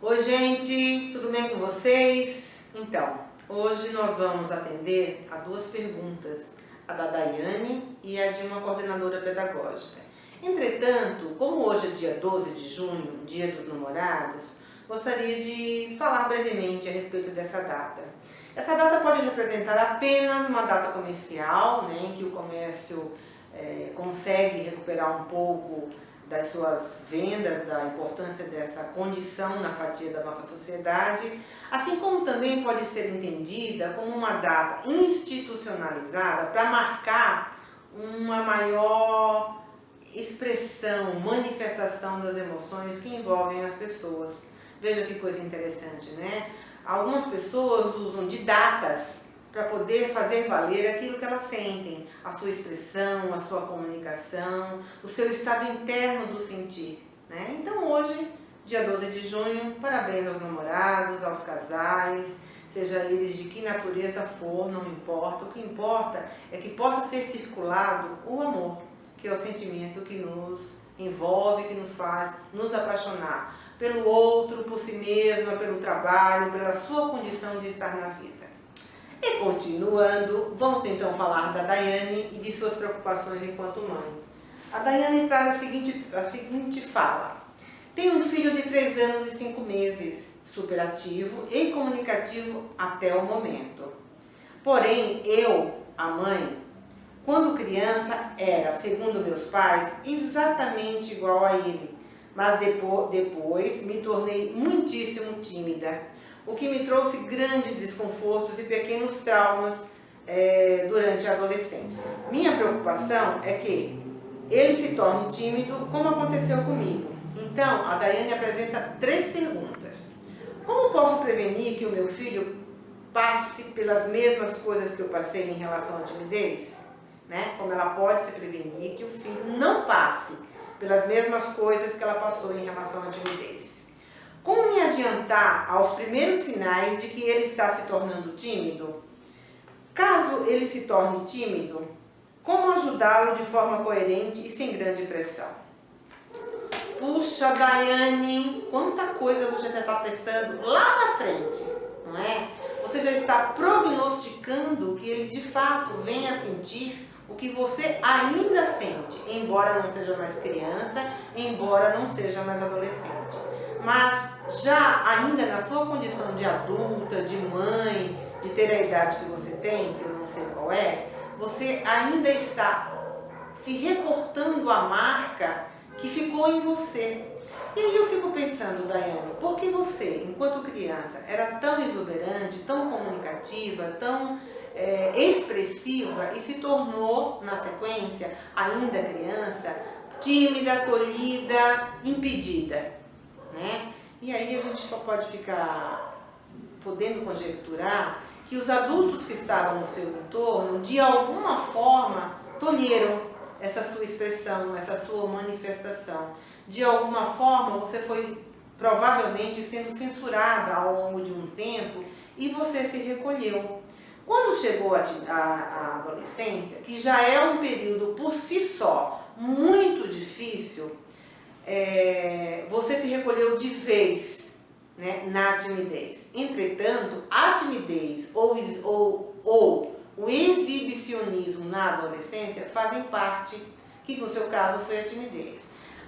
Oi gente, tudo bem com vocês? Então, hoje nós vamos atender a duas perguntas, a da Daiane e a de uma coordenadora pedagógica. Entretanto, como hoje é dia 12 de junho, dia dos namorados, gostaria de falar brevemente a respeito dessa data. Essa data pode representar apenas uma data comercial, né, em que o comércio consegue recuperar um pouco das suas vendas, da importância dessa condição na fatia da nossa sociedade, assim como também pode ser entendida como uma data institucionalizada para marcar uma maior expressão, manifestação das emoções que envolvem as pessoas. Veja que coisa interessante, né? Algumas pessoas usam de datas para poder fazer valer aquilo que elas sentem, a sua expressão, a sua comunicação, o seu estado interno do sentir, né? Então hoje, dia 12 de junho, parabéns aos namorados, aos casais, seja eles de que natureza for, não importa. O que importa é que possa ser circulado o amor, que é o sentimento que nos envolve, que nos faz nos apaixonar pelo outro, por si mesma, pelo trabalho, pela sua condição de estar na vida. E continuando, vamos então falar da Daiane e de suas preocupações enquanto mãe. A Daiane traz a seguinte fala: tenho um filho de 3 anos e 5 meses, super ativo e comunicativo até o momento. Porém, eu, a mãe, quando criança era, segundo meus pais, exatamente igual a ele, mas depois me tornei muitíssimo tímida, o que me trouxe grandes desconfortos e pequenos traumas durante a adolescência. Minha preocupação é que ele se torne tímido, como aconteceu comigo. Então, a Daiane apresenta 3 perguntas. Como posso prevenir que o meu filho passe pelas mesmas coisas que eu passei em relação à timidez? Né? Como ela pode se prevenir que o filho não passe pelas mesmas coisas que ela passou em relação à timidez? Como me adiantar aos primeiros sinais de que ele está se tornando tímido? Caso ele se torne tímido, como ajudá-lo de forma coerente e sem grande pressão? Puxa, Daiane, quanta coisa você já está pensando lá na frente, não é? Você já está prognosticando que ele de fato venha a sentir o que você ainda sente, embora não seja mais criança, embora não seja mais adolescente. Mas já ainda na sua condição de adulta, de mãe, de ter a idade que você tem, que eu não sei qual é, você ainda está se reportando a marca que ficou em você. E aí eu fico pensando, Daiane, por que você, enquanto criança, era tão exuberante, tão comunicativa, tão expressiva e se tornou, na sequência, ainda criança, tímida, tolhida, impedida? Né? E aí a gente só pode ficar podendo conjecturar que os adultos que estavam no seu entorno, de alguma forma, tolheram essa sua expressão, essa sua manifestação. De alguma forma, você foi provavelmente sendo censurada ao longo de um tempo e você se recolheu. Quando chegou a adolescência, que já é um período por si só muito difícil, você se recolheu de vez, né, na timidez. Entretanto, a timidez ou o exibicionismo na adolescência fazem parte, que no seu caso foi a timidez.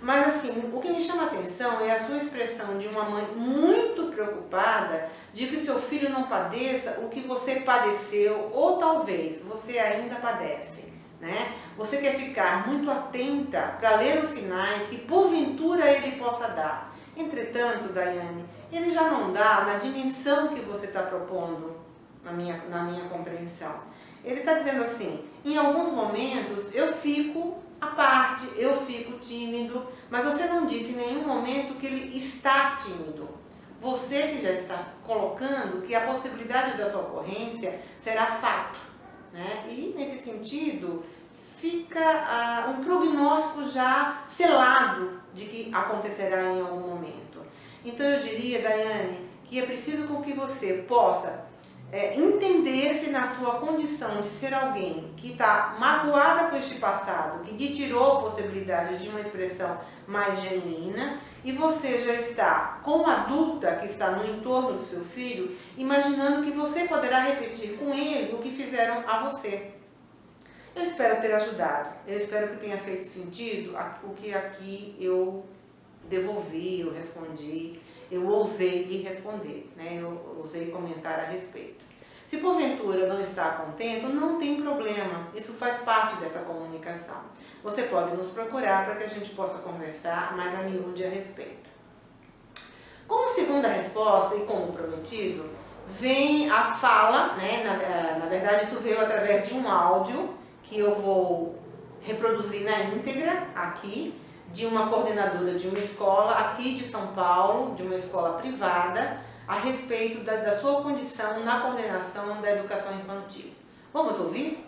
Mas assim, o que me chama a atenção é a sua expressão de uma mãe muito preocupada de que o seu filho não padeça o que você padeceu, ou talvez você ainda padece. Né? Você quer ficar muito atenta para ler os sinais que porventura ele possa dar. Entretanto, Daiane, ele já não dá na dimensão que você está propondo, na minha compreensão. Ele está dizendo assim: em alguns momentos eu fico à parte, eu fico tímido, mas você não disse em nenhum momento que ele está tímido. Você que já está colocando que a possibilidade da sua ocorrência será fato. Né? E nesse sentido fica um prognóstico já selado de que acontecerá em algum momento. Então eu diria, Daiane, que é preciso com que você possa entender-se na sua condição de ser alguém que está magoada com este passado, que lhe tirou possibilidades de uma expressão mais genuína, e você já está, como adulta que está no entorno do seu filho, imaginando que você poderá repetir com ele o que fizeram a você. Eu espero ter ajudado, eu espero que tenha feito sentido o que aqui eu devolvi, eu respondi, eu ousei lhe responder, né? Eu ousei comentar a respeito. Se porventura não está contente, não tem problema, isso faz parte dessa comunicação. Você pode nos procurar para que a gente possa conversar mais a miúde a respeito. Como segunda resposta e como prometido, vem a fala, né? Na verdade isso veio através de um áudio que eu vou reproduzir na íntegra aqui, de uma coordenadora de uma escola aqui de São Paulo, de uma escola privada, a respeito da sua condição na coordenação da educação infantil. Vamos ouvir?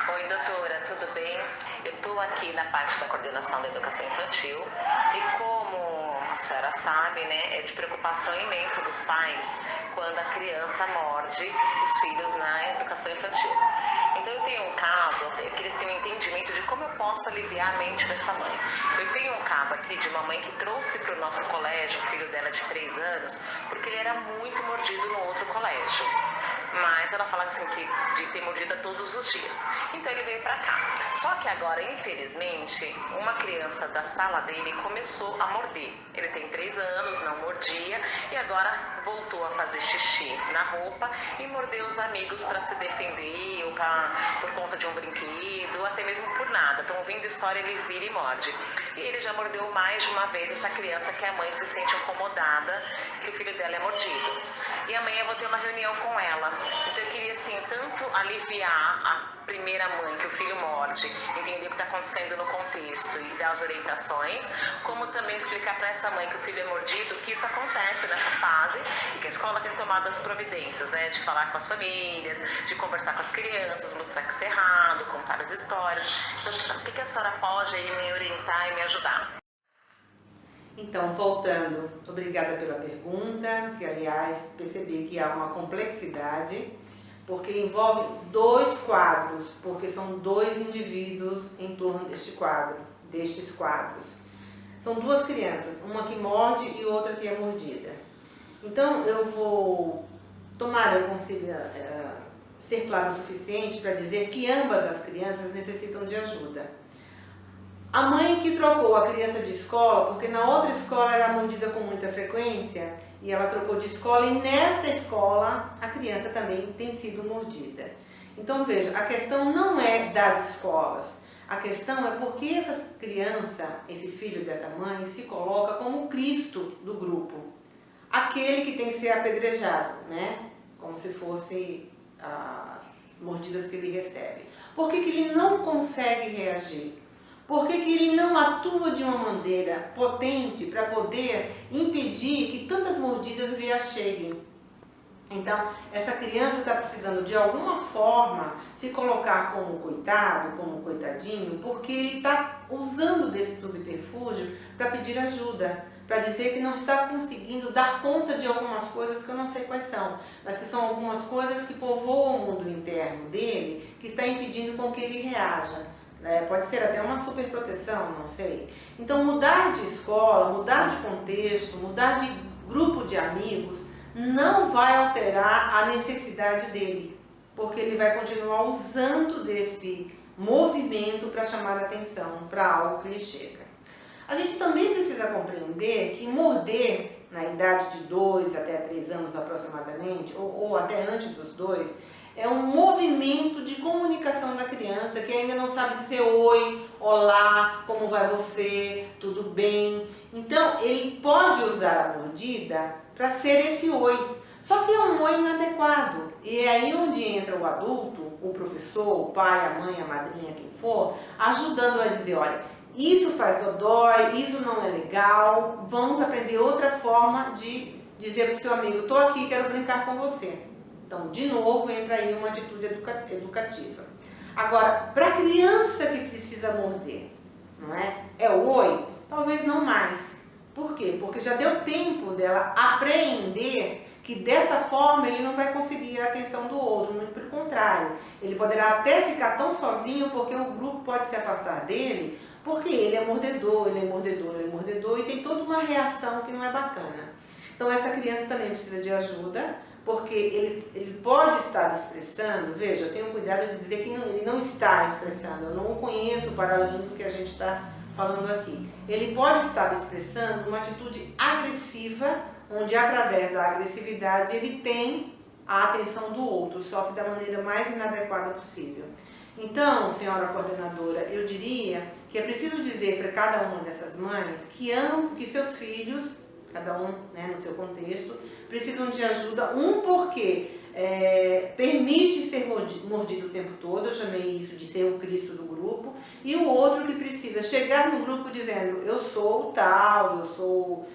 Oi, doutora, tudo bem? Eu estou aqui na parte da coordenação da educação infantil e como a senhora sabe, né, é de preocupação imensa dos pais quando a criança morde os filhos na educação infantil. Então eu tenho um caso, eu queria ter um entendimento de como eu posso aliviar a mente dessa mãe. Eu tenho um caso aqui de uma mãe que trouxe para o nosso colégio o filho dela de 3 anos, porque ele era muito mordido no outro colégio. Mas ela falava assim de ter mordida todos os dias. Então ele veio pra cá. Só que agora, infelizmente, uma criança da sala dele começou a morder. Ele tem 3 anos, não mordia, e agora voltou a fazer xixi na roupa e mordeu os amigos para se defender, ou por conta de um brinquedo, ou até mesmo por nada. Então, ouvindo história, ele vira e morde. E ele já mordeu mais de uma vez essa criança que a mãe se sente incomodada que o filho dela é mordido. E amanhã eu vou ter uma reunião com ela. Então eu queria, assim, tanto aliviar a primeira mãe que o filho morde, entender o que está acontecendo no contexto e dar as orientações, como também explicar para essa mãe que o filho é mordido, que isso acontece nessa fase e que a escola tem tomado as providências, né, de falar com as famílias, de conversar com as crianças, mostrar que isso é errado, contar as histórias. Então, o que a senhora pode aí me orientar e me ajudar? Então, voltando, obrigada pela pergunta, que aliás percebi que há uma complexidade, porque envolve 2 quadros, porque são 2 indivíduos em torno destes quadros. São 2 crianças, uma que morde e outra que é mordida. Então, eu vou eu consigo ser claro o suficiente para dizer que ambas as crianças necessitam de ajuda. A mãe que trocou a criança de escola, porque na outra escola era mordida com muita frequência, e ela trocou de escola, e nesta escola a criança também tem sido mordida. Então veja, a questão não é das escolas, a questão é porque essa criança, esse filho dessa mãe, se coloca como o Cristo do grupo. Aquele que tem que ser apedrejado, né? Como se fosse as mordidas que ele recebe. Por que ele não consegue reagir? Por que ele não atua de uma maneira potente para poder impedir que tantas mordidas lhe cheguem? Então, essa criança está precisando de alguma forma se colocar como coitado, como coitadinho, porque ele está usando desse subterfúgio para pedir ajuda, para dizer que não está conseguindo dar conta de algumas coisas que eu não sei quais são, mas que são algumas coisas que povoam o mundo interno dele, que está impedindo com que ele reaja. Pode ser até uma superproteção, não sei. Então, mudar de escola, mudar de contexto, mudar de grupo de amigos, não vai alterar a necessidade dele, porque ele vai continuar usando desse movimento para chamar a atenção para algo que lhe chega. A gente também precisa compreender que morder na idade de 2 até 3 anos aproximadamente, ou até antes dos 2, é um movimento de comunicação da criança que ainda não sabe dizer oi, olá, como vai você, tudo bem. Então, ele pode usar a mordida para ser esse oi. Só que é um oi inadequado. E é aí onde entra o adulto, o professor, o pai, a mãe, a madrinha, quem for, ajudando a dizer, olha, isso faz dodói, isso não é legal, vamos aprender outra forma de dizer para o seu amigo, estou aqui, quero brincar com você. Então, de novo, entra aí uma atitude educativa. Agora, para a criança que precisa morder, não é? É o oi? Talvez não mais. Por quê? Porque já deu tempo dela apreender que dessa forma ele não vai conseguir a atenção do outro, muito pelo contrário. Ele poderá até ficar tão sozinho porque o grupo pode se afastar dele, Porque ele é mordedor, ele é mordedor, ele é mordedor e tem toda uma reação que não é bacana. Então essa criança também precisa de ajuda, porque ele pode estar expressando, veja, eu tenho cuidado de dizer que ele não está expressando, eu não o conheço para além do que a gente está falando aqui. Ele pode estar expressando uma atitude agressiva, onde através da agressividade ele tem a atenção do outro, só que da maneira mais inadequada possível. Então, senhora coordenadora, eu diria que é preciso dizer para cada uma dessas mães que seus filhos, cada um, né, no seu contexto, precisam de ajuda, porque permite ser mordido o tempo todo, eu chamei isso de ser o Cristo do grupo, e o outro que precisa chegar no grupo dizendo, eu sou o tal, eu sou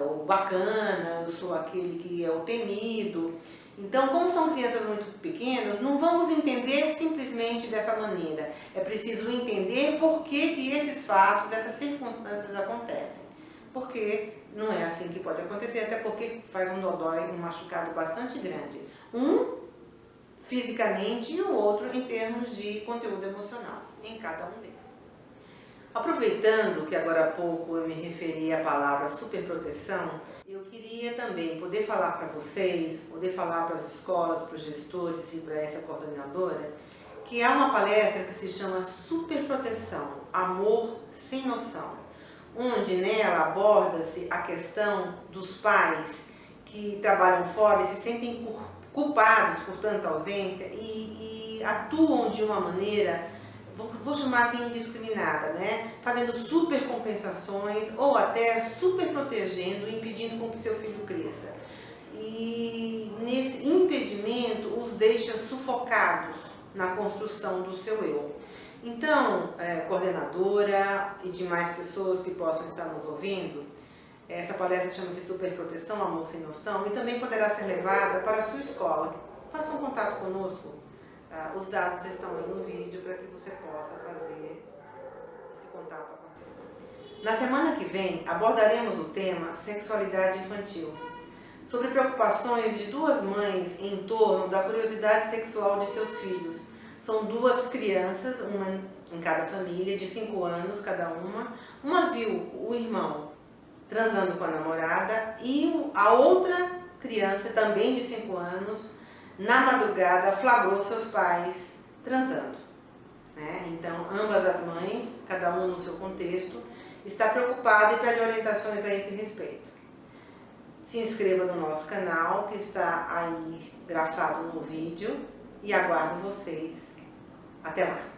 o bacana, eu sou aquele que é o temido. Então, como são crianças muito pequenas, não vamos entender simplesmente dessa maneira. É preciso entender por que esses fatos, essas circunstâncias acontecem. Porque não é assim que pode acontecer, até porque faz um dodói, um machucado bastante grande. Um fisicamente e o outro em termos de conteúdo emocional, em cada um deles. Aproveitando que agora há pouco eu me referi à palavra superproteção, eu queria também poder falar para vocês, poder falar para as escolas, para os gestores e para essa coordenadora, que há uma palestra que se chama Superproteção, Amor Sem Noção, onde nela aborda-se a questão dos pais que trabalham fora e se sentem culpados por tanta ausência e atuam de uma maneira, vou chamar aqui indiscriminada, né? Fazendo super compensações ou até super protegendo, impedindo com que seu filho cresça. E nesse impedimento os deixa sufocados na construção do seu eu. Então, coordenadora e demais pessoas que possam estar nos ouvindo, essa palestra chama-se Superproteção, Amor Sem Noção, e também poderá ser levada para a sua escola. Faça um contato conosco. Os dados estão aí no vídeo para que você possa fazer esse contato acontecer. Na semana que vem, abordaremos o tema Sexualidade Infantil, sobre preocupações de duas mães em torno da curiosidade sexual de seus filhos. São duas crianças, uma em cada família, de 5 anos cada uma. Uma viu o irmão transando com a namorada e a outra criança, também de 5 anos, na madrugada flagrou seus pais transando, né? Então, ambas as mães, cada uma no seu contexto, está preocupada e pede orientações a esse respeito. Se inscreva no nosso canal, que está aí grafado no vídeo, e aguardo vocês. Até lá!